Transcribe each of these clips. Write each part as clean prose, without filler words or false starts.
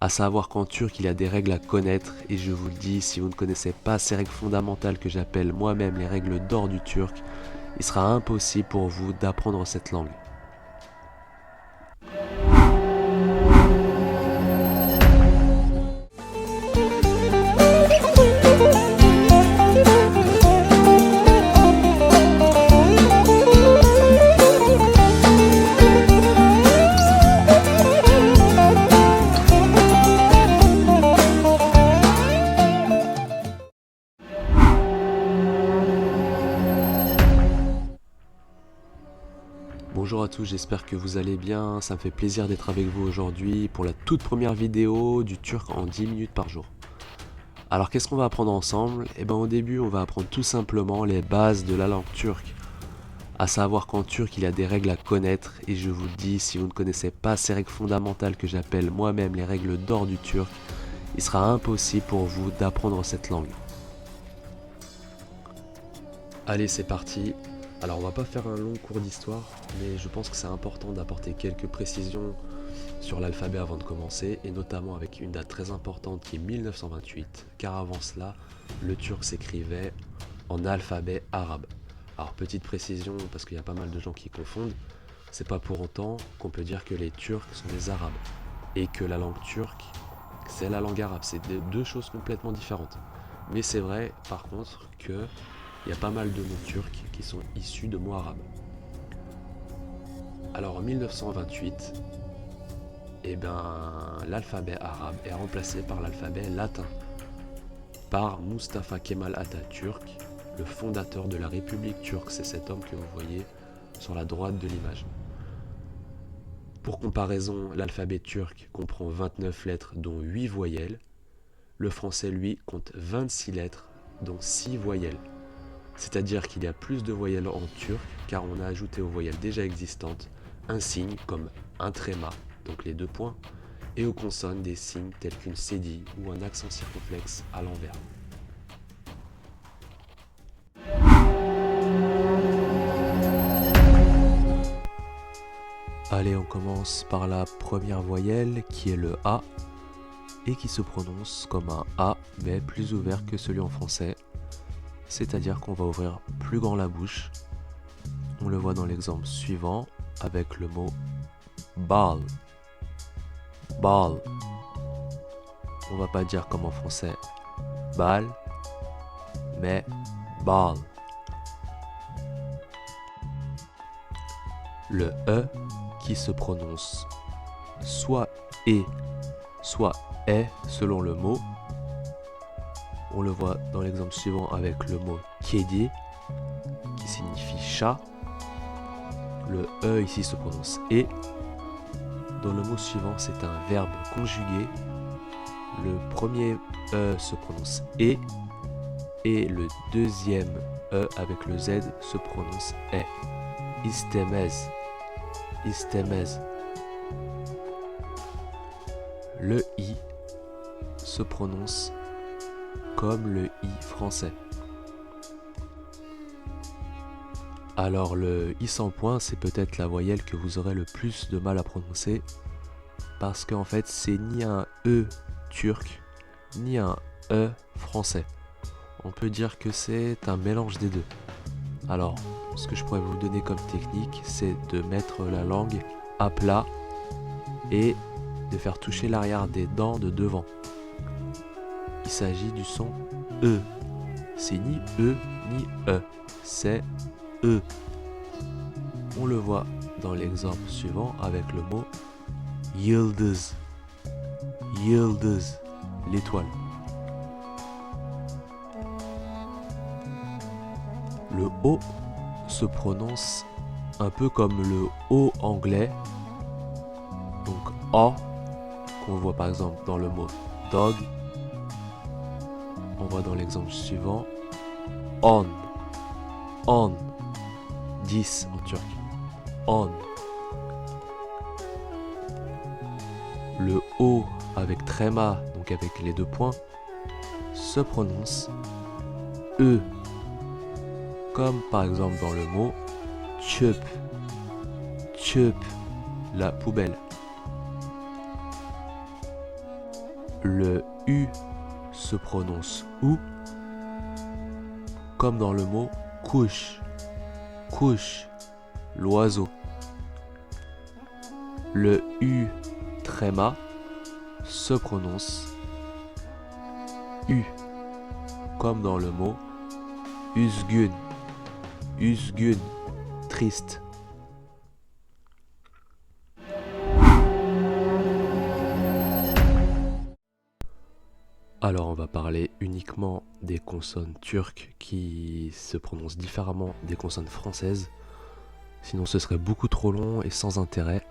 À savoir qu'en turc, il y a des règles à connaître, et je vous le dis, si vous ne connaissez pas ces règles fondamentales que j'appelle moi-même les règles d'or du turc, il sera impossible pour vous d'apprendre cette langue. Bonjour à tous, j'espère que vous allez bien, ça me fait plaisir d'être avec vous aujourd'hui pour la toute première vidéo du turc en 10 minutes par jour. Alors qu'est-ce qu'on va apprendre ensemble? Au début on va apprendre tout simplement les bases de la langue turque. À savoir qu'en turc il y a des règles à connaître, et je vous le dis, si vous ne connaissez pas ces règles fondamentales que j'appelle moi-même les règles d'or du turc, il sera impossible pour vous d'apprendre cette langue. Allez, c'est parti. Alors on va pas faire un long cours d'histoire, mais je pense que c'est important d'apporter quelques précisions sur l'alphabet avant de commencer, et notamment avec une date très importante qui est 1928, car avant cela, le turc s'écrivait en alphabet arabe. Alors petite précision, parce qu'il y a pas mal de gens qui confondent, c'est pas pour autant qu'on peut dire que les Turcs sont des Arabes, et que la langue turque, c'est la langue arabe, c'est deux choses complètement différentes. Mais c'est vrai, par contre, que il y a pas mal de mots turcs qui sont issus de mots arabes. Alors en 1928, l'alphabet arabe est remplacé par l'alphabet latin, par Mustafa Kemal Atatürk, le fondateur de la République turque. C'est cet homme que vous voyez sur la droite de l'image. Pour comparaison, l'alphabet turc comprend 29 lettres dont 8 voyelles. Le français, lui, compte 26 lettres dont 6 voyelles. C'est-à-dire qu'il y a plus de voyelles en turc car on a ajouté aux voyelles déjà existantes un signe comme un tréma, donc les 2 points, et aux consonnes des signes tels qu'une cédille ou un accent circonflexe à l'envers. Allez, on commence par la première voyelle qui est le A et qui se prononce comme un A mais plus ouvert que celui en français. C'est-à-dire qu'on va ouvrir plus grand la bouche. On le voit dans l'exemple suivant avec le mot bal. Bal. On va pas dire comme en français bal, mais bal. Le E qui se prononce soit E, soit E selon le mot. On le voit dans l'exemple suivant avec le mot kedi qui signifie chat. Le E ici se prononce E. Dans le mot suivant, c'est un verbe conjugué. Le premier E se prononce E et le deuxième E avec le Z se prononce E. Istemez. Istemez. Le I se prononce comme le I français. Alors le I sans point, c'est peut-être la voyelle que vous aurez le plus de mal à prononcer, parce qu'en fait c'est ni un E turc, ni un E français. On peut dire que c'est un mélange des deux. Alors, ce que je pourrais vous donner comme technique, c'est de mettre la langue à plat et de faire toucher l'arrière des dents de devant. Il s'agit du son E. C'est ni E ni E, c'est E. On le voit dans l'exemple suivant avec le mot yıldız. Yıldız, l'étoile. Le O se prononce un peu comme le O anglais, donc O, qu'on voit par exemple dans le mot dog. On voit dans l'exemple suivant on, 10 en turc, on. Le O avec tréma, donc avec les 2 points, se prononce E, comme par exemple dans le mot çöp, çöp, la poubelle. Le U se prononce OU, comme dans le mot couche, couche, l'oiseau. Le U tréma se prononce U, comme dans le mot üzgün, üzgün, triste. Alors on va parler uniquement des consonnes turques qui se prononcent différemment des consonnes françaises. Sinon ce serait beaucoup trop long et sans intérêt.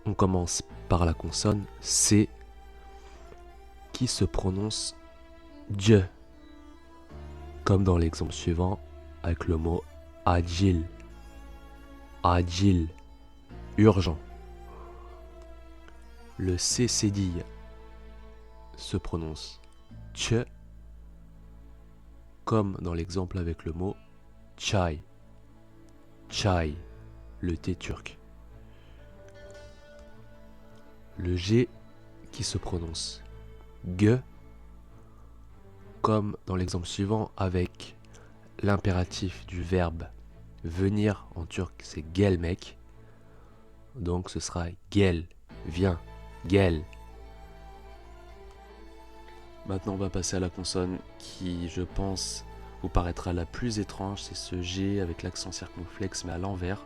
On commence par la consonne C qui se prononce dj, comme dans l'exemple suivant avec le mot acil, acil, urgent. Le C cédille se prononce ch, comme dans l'exemple avec le mot çay, çay, le thé turc. Le G qui se prononce g, comme dans l'exemple suivant avec l'impératif du verbe venir en turc, c'est gelmek, donc ce sera gel, viens, gel. Maintenant on va passer à la consonne qui, je pense, vous paraîtra la plus étrange, c'est ce G avec l'accent circonflexe mais à l'envers,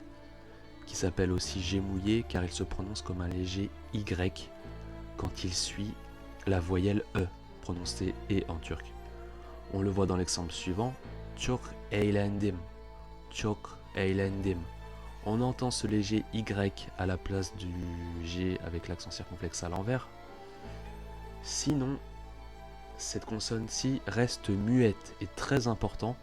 qui s'appelle aussi G mouillé car il se prononce comme un léger Y quand il suit la voyelle E, prononcée E en turc. On le voit dans l'exemple suivant, çok eğlendim, çok eğlendim. On entend ce léger Y à la place du G avec l'accent circonflexe à l'envers. Sinon, cette consonne-ci reste muette et très important.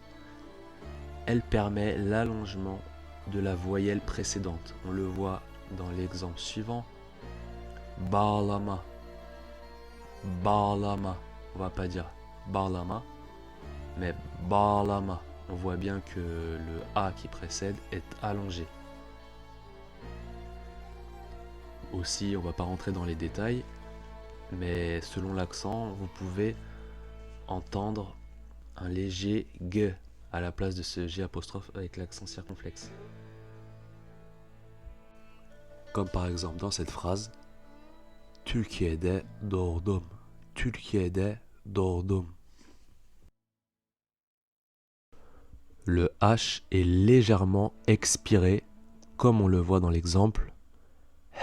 Elle permet l'allongement de la voyelle précédente. On le voit dans l'exemple suivant. Bağlama, bağlama. On va pas dire bağlama, mais bağlama. On voit bien que le A qui précède est allongé. Aussi, on va pas rentrer dans les détails, mais selon l'accent, vous pouvez entendre un léger G à la place de ce G apostrophe avec l'accent circonflexe. Comme par exemple dans cette phrase, Türkiye'de doğdum, Türkiye'de doğdum. Le H est légèrement expiré, comme on le voit dans l'exemple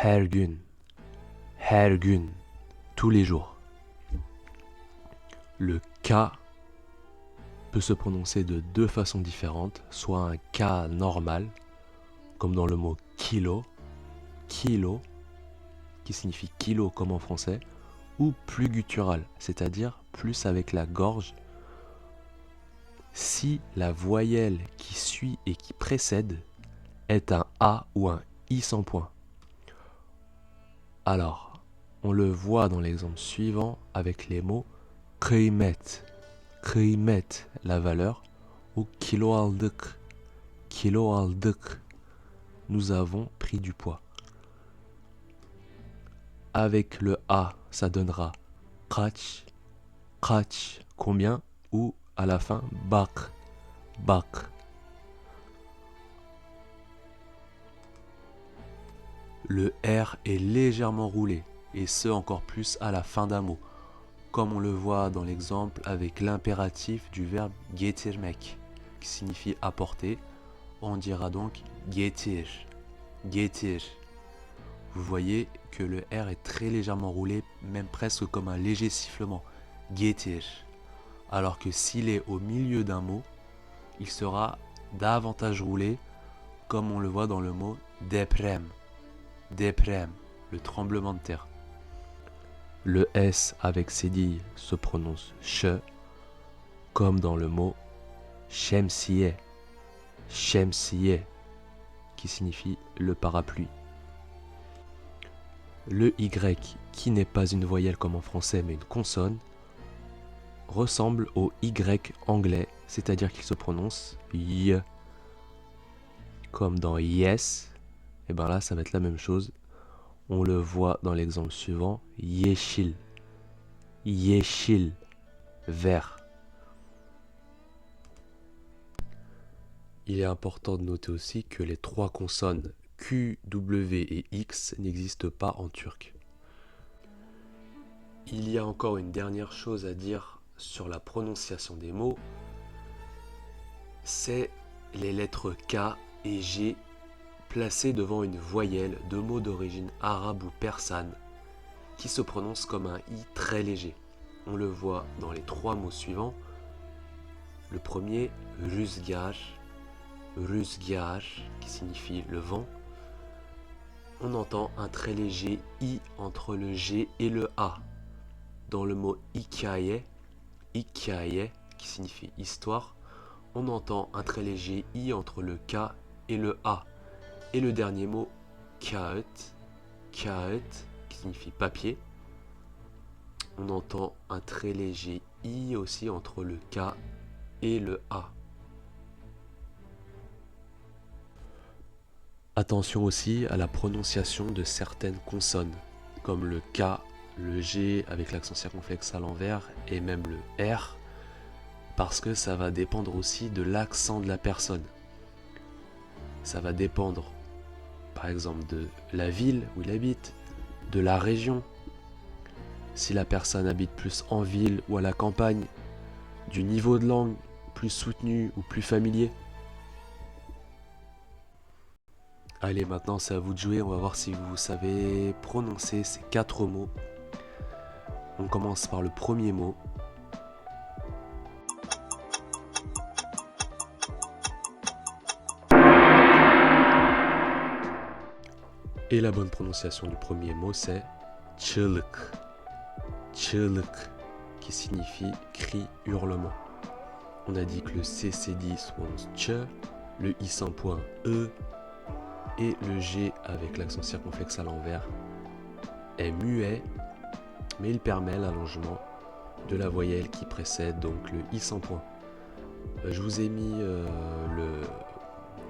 her gün, tous les jours. Le K peut se prononcer de deux façons différentes, soit un K normal, comme dans le mot kilo, kilo, qui signifie kilo comme en français, ou plus guttural, c'est-à-dire plus avec la gorge, si la voyelle qui suit et qui précède est un A ou un I sans point. Alors, on le voit dans l'exemple suivant avec les mots kıymet, kıymet, la valeur, ou kilo aldık, nous avons pris du poids. Avec le A, ça donnera kaç, combien, ou à la fin, bak. Le R est légèrement roulé, et ce encore plus à la fin d'un mot, comme on le voit dans l'exemple avec l'impératif du verbe getirmek, qui signifie apporter. On dira donc getir, getir. Vous voyez que le R est très légèrement roulé, même presque comme un léger sifflement, getir. Alors que s'il est au milieu d'un mot, il sera davantage roulé, comme on le voit dans le mot deprem, le tremblement de terre. Le S avec cédille se prononce ch, comme dans le mot şemsiye, qui signifie le parapluie. Le Y, qui n'est pas une voyelle comme en français mais une consonne, ressemble au Y anglais, c'est-à-dire qu'il se prononce y, comme dans yes. Et bien là ça va être la même chose. On le voit dans l'exemple suivant, yeşil, yeşil, vert. Il est important de noter aussi que les trois consonnes Q, W et X n'existent pas en turc. Il y a encore une dernière chose à dire sur la prononciation des mots, c'est les lettres K et G placées devant une voyelle de mots d'origine arabe ou persane qui se prononce comme un I très léger. On le voit dans les trois mots suivants. Le premier, rüzgar, rüzgar, qui signifie le vent. On entend un très léger I entre le G et le A. Dans le mot hikaye, hikaye, qui signifie histoire, on entend un très léger I entre le K et le A. Et le dernier mot, kağıt, kağıt, qui signifie papier, on entend un très léger I aussi entre le K et le A. Attention aussi à la prononciation de certaines consonnes, comme le K, le G avec l'accent circonflexe à l'envers et même le R, parce que ça va dépendre aussi de l'accent de la personne. Ça va dépendre par exemple de la ville où il habite, de la région, si la personne habite plus en ville ou à la campagne, du niveau de langue plus soutenu ou plus familier. Allez, maintenant c'est à vous de jouer, on va voir si vous savez prononcer ces 4 mots. On commence par le premier mot. Et la bonne prononciation du premier mot c'est çığlık. Çığlık, qui signifie cri, hurlement. On a dit que le CC10 se prononce ch, le I sans point E, et le G avec l'accent circonflexe à l'envers est muet, mais il permet l'allongement de la voyelle qui précède donc le I sans point. Je vous ai mis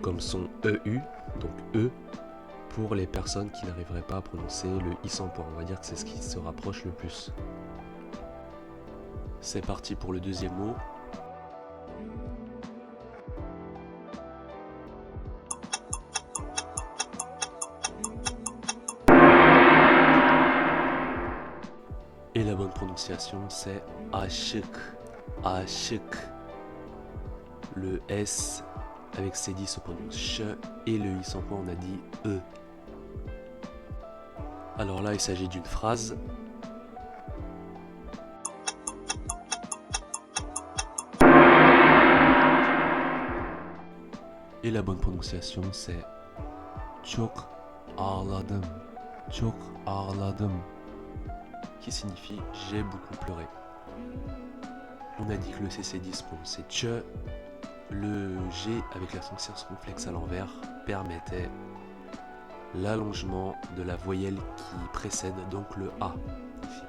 comme son EU, donc E, pour les personnes qui n'arriveraient pas à prononcer le I sans point. On va dire que c'est ce qui se rapproche le plus. C'est parti pour le deuxième mot. Et la bonne prononciation c'est aşık, aşık. Le S avec C10 se prononce ch et le I sans point on a dit E. Alors là il s'agit d'une phrase. Et la bonne prononciation c'est çok ağladım, çok ağladım, qui signifie j'ai beaucoup pleuré. On a dit que le CC10 prononçait ch, le G avec l'accent circonflexe à l'envers permettait l'allongement de la voyelle qui précède donc le A. Ici.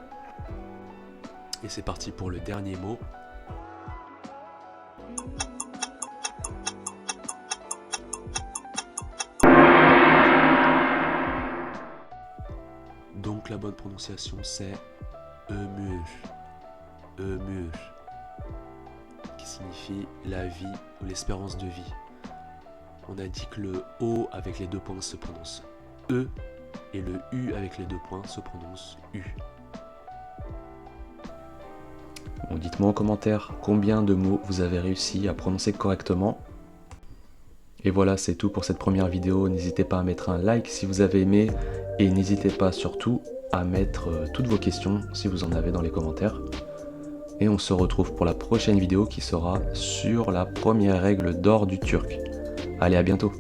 Et c'est parti pour le dernier mot. Donc la bonne prononciation c'est ömür, ömür, qui signifie la vie ou l'espérance de vie. On a dit que le O avec les deux points se prononce E et le U avec les deux points se prononce U. Bon, dites-moi en commentaire combien de mots vous avez réussi à prononcer correctement. Et voilà, c'est tout pour cette première vidéo. N'hésitez pas à mettre un like si vous avez aimé et n'hésitez pas surtout à mettre toutes vos questions si vous en avez dans les commentaires. Et on se retrouve pour la prochaine vidéo qui sera sur la première règle d'or du turc. Allez, à bientôt!